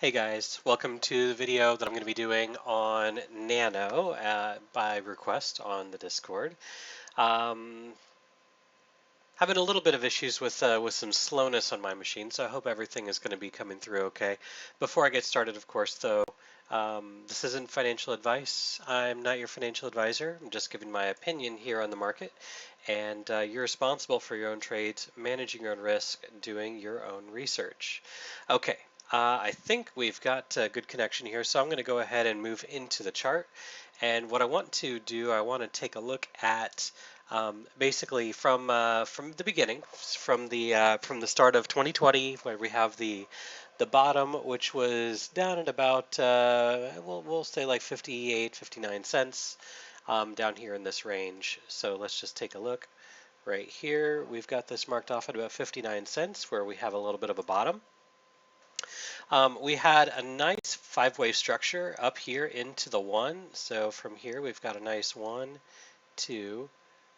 Hey guys, welcome to the video that I'm going to be doing on Nano by request on the Discord. Um, Having a little bit of issues with some slowness on my machine, so I hope everything is going to be coming through okay. Before I get started, of course, though, this isn't financial advice. I'm not your financial advisor. I'm just giving my opinion here on the market, and you're responsible for your own trades, managing your own risk, doing your own research. Okay. I think we've got a good connection here, so I'm going to go ahead and move into the chart. And what I want to do, I want to take a look at basically from the beginning, from the start of 2020, where we have the bottom, which was down at about we'll say like 58, 59 cents down here in this range. So let's just take a look right here. We've got this marked off at about 59 cents, where we have a little bit of a bottom. We had a nice five-wave structure up here into the one. So from here, we've got a nice 1, 2,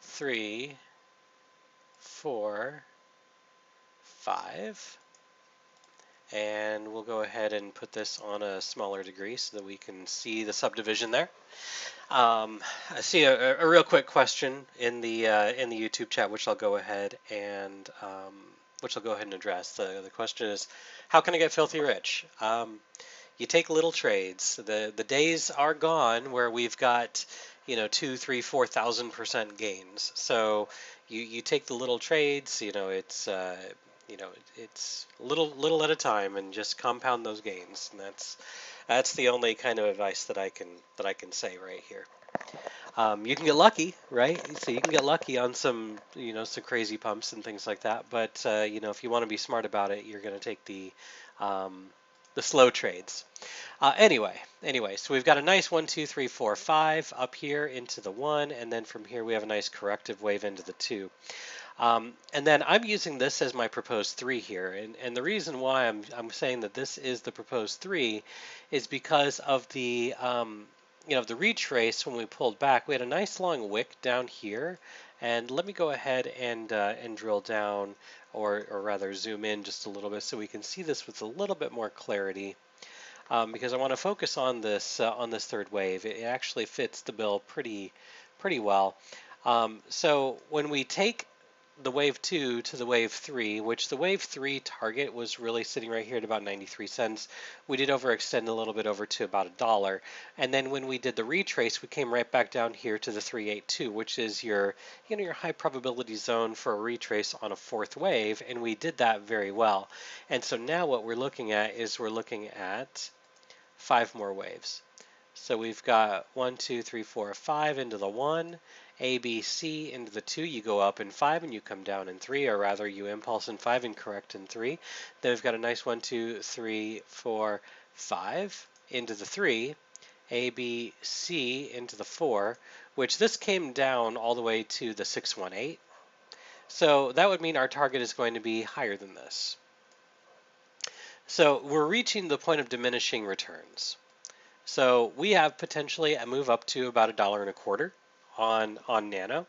3, 4, 5. And we'll go ahead and put this on a smaller degree so that we can see the subdivision there. I see a real quick question in the YouTube chat, which I'll go ahead and address. The question is, how can I get filthy rich? You take little trades. The days are gone where we've got 2, 3, 4,000% gains. So you take the little trades. It's little at a time, and just compound those gains. And that's the only kind of advice that I can say right here. You can get lucky, right? So you can get lucky on some crazy pumps and things like that. But if you want to be smart about it, you're going to take the slow trades. Anyway, so we've got a nice 1, 2, 3, 4, 5 up here into the 1, and then from here we have a nice corrective wave into the 2. And then I'm using this as my proposed 3 here, and the reason why I'm saying that this is the proposed 3 is because of the retrace. When we pulled back, we had a nice long wick down here, and let me go ahead and drill down, or rather zoom in just a little bit so we can see this with a little bit more clarity. Because I want to focus on this third wave. It actually fits the bill pretty well. So when we take the wave 2 to the wave 3, which the wave 3 target was really sitting right here at about 93 cents. We did overextend a little bit over to about $1. And then when we did the retrace, we came right back down here to the 382, which is your high probability zone for a retrace on a fourth wave, and we did that very well. And so now what we're looking at is 5 more waves. So we've got 1, 2, 3, 4, 5 into the 1, A, B, C into the 2. You go up in 5 and you come down in 3, or rather you impulse in 5 and correct in 3. Then we've got a nice 1, 2, 3, 4, 5 into the 3, A, B, C into the 4, which this came down all the way to the 618. So that would mean our target is going to be higher than this. So we're reaching the point of diminishing returns. So we have potentially a move up to about $1.25 on Nano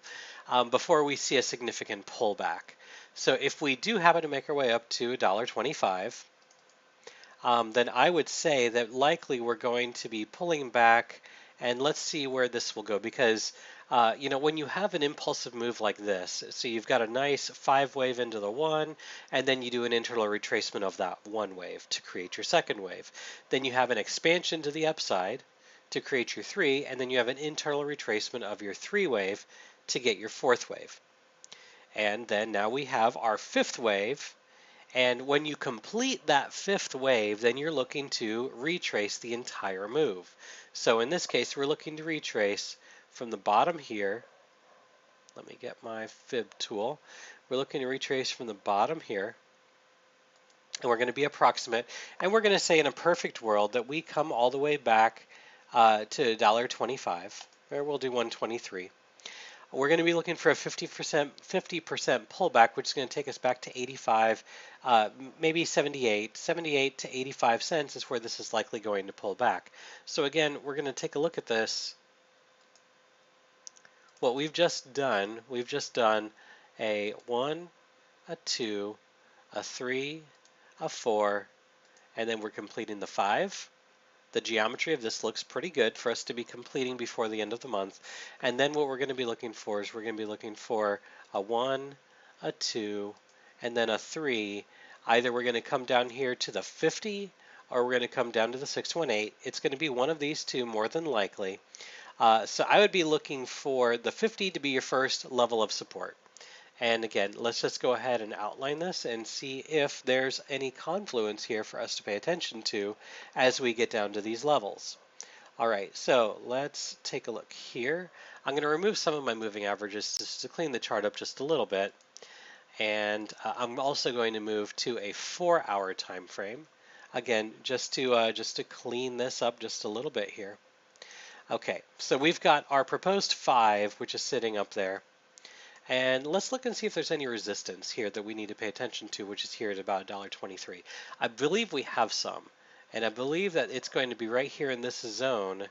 before we see a significant pullback. So if we do happen to make our way up to $1.25, then I would say that likely we're going to be pulling back, and let's see where this will go, because when you have an impulsive move like this, so you've got a nice 5 wave into the 1, and then you do an internal retracement of that 1 wave to create your second wave. Then you have an expansion to the upside to create your 3, and then you have an internal retracement of your 3 wave to get your 4th wave. And then now we have our 5th wave. And when you complete that 5th wave, then you're looking to retrace the entire move. So in this case, we're looking to retrace from the bottom here. Let me get my fib tool. We're looking to retrace from the bottom here. And we're going to be approximate. And we're going to say in a perfect world that we come all the way back to $1.25. Or we'll do 123. We're going to be looking for a 50% pullback, which is going to take us back to 85, maybe 78 to 85 cents is where this is likely going to pull back. So again, we're going to take a look at this. What we've just done a 1, a 2, a 3, a 4, and then we're completing the 5. The geometry of this looks pretty good for us to be completing before the end of the month. And then what we're going to be looking for is we're going to be looking for a 1, a 2, and then a 3. Either we're going to come down here to the 50 or we're going to come down to the 618. It's going to be one of these two more than likely. So I would be looking for the 50 to be your first level of support. And again, let's just go ahead and outline this and see if there's any confluence here for us to pay attention to as we get down to these levels. All right, so let's take a look here. I'm going to remove some of my moving averages just to clean the chart up just a little bit. And I'm also going to move to a 4-hour time frame. Again, just to clean this up just a little bit here. Okay, so we've got our proposed 5, which is sitting up there. And let's look and see if there's any resistance here that we need to pay attention to, which is here at about $1.23. I believe we have some, and I believe that it's going to be right here in this zone,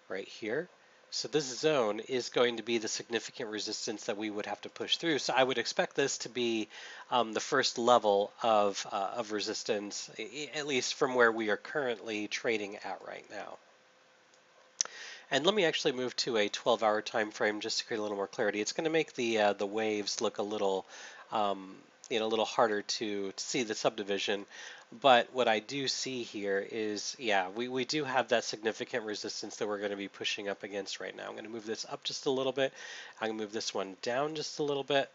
right here. So this zone is going to be the significant resistance that we would have to push through. So I would expect this to be the first level of resistance, at least from where we are currently trading at right now. And let me actually move to a 12-hour time frame just to create a little more clarity. It's going to make the waves look a little, a little harder to see the subdivision. But what I do see here is, yeah, we do have that significant resistance that we're going to be pushing up against right now. I'm going to move this up just a little bit. I'm going to move this one down just a little bit.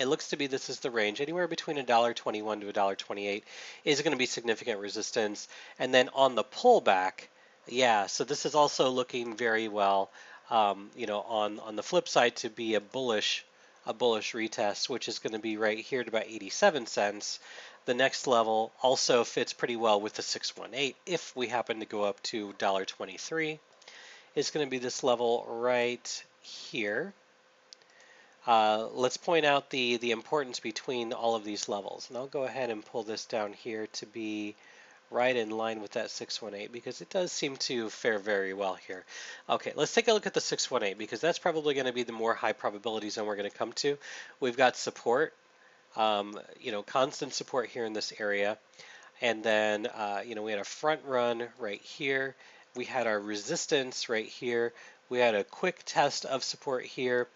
It looks to be this is the range. Anywhere between $1.21 to $1.28 is going to be significant resistance. And then on the pullback, yeah, so this is also looking very well, on the flip side to be a bullish retest, which is going to be right here at about 87 cents. The next level also fits pretty well with the 618 if we happen to go up to $1.23. It's going to be this level right here. Let's point out the importance between all of these levels. And I'll go ahead and pull this down here to be right in line with that 618 because it does seem to fare very well here. Okay, let's take a look at the 618 because that's probably going to be the more high probability zone we're going to come to. We've got support, constant support here in this area. And then, we had a front run right here. We had our resistance right here. We had a quick test of support here.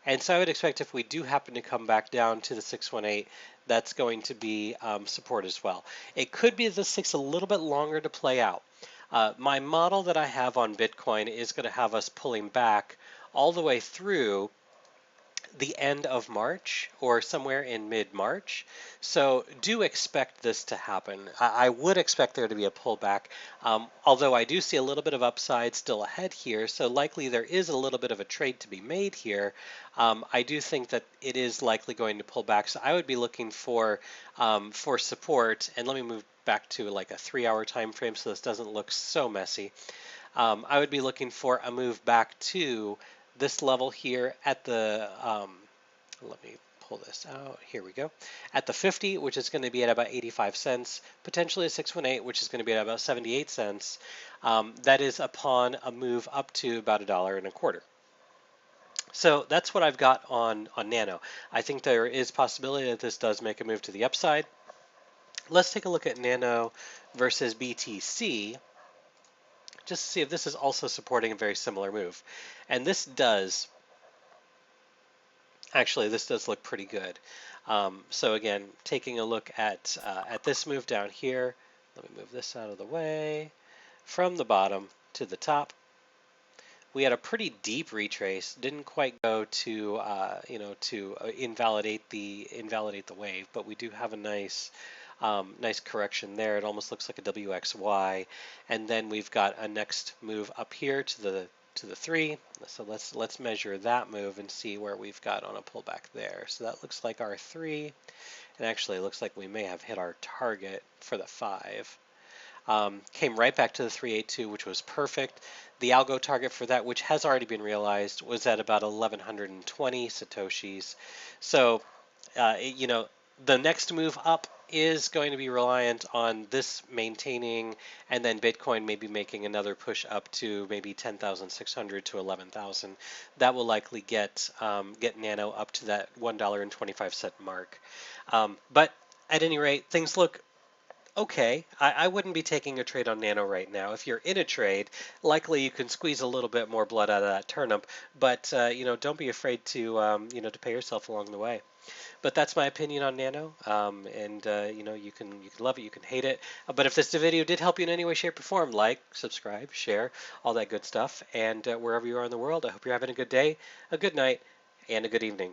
And so I would expect if we do happen to come back down to the 618, that's going to be support as well. It could be this takes a little bit longer to play out. My model that I have on Bitcoin is going to have us pulling back all the way through the end of March or somewhere in mid-March. So do expect this to happen. I would expect there to be a pullback, although I do see a little bit of upside still ahead here. So likely there is a little bit of a trade to be made here. I do think that it is likely going to pull back. So I would be looking for support. And let me move back to like a 3-hour time frame so this doesn't look so messy. I would be looking for a move back to this level here at the, let me pull this out, here we go, at the 50, which is going to be at about 85 cents, potentially a 618, which is going to be at about 78 cents. That is upon a move up to about $1.25. So that's what I've got on Nano. I think there is possibility that this does make a move to the upside. Let's take a look at Nano versus BTC. Just to see if this is also supporting a very similar move. And this does, actually this does look pretty good. So again, taking a look at this move down here, let me move this out of the way, from the bottom to the top. We had a pretty deep retrace, didn't quite go to, to invalidate the wave, but we do have a nice correction there. It almost looks like a WXY, and then we've got a next move up here to the 3. So let's measure that move and see where we've got on a pullback there. So that looks like our 3, and actually it looks like we may have hit our target for the 5. Came right back to the 382, which was perfect. The algo target for that, which has already been realized, was at about 1120 satoshis. So, the next move up is going to be reliant on this maintaining, and then Bitcoin maybe making another push up to maybe 10,600 to 11,000. That will likely get Nano up to that $1.25 mark. But at any rate, things look okay. I wouldn't be taking a trade on Nano right now. If you're in a trade, likely you can squeeze a little bit more blood out of that turnip, but don't be afraid to to pay yourself along the way. But that's my opinion on Nano, and you can love it, you can hate it. But if this video did help you in any way, shape, or form, like, subscribe, share, all that good stuff. And wherever you are in the world, I hope you're having a good day, a good night, and a good evening.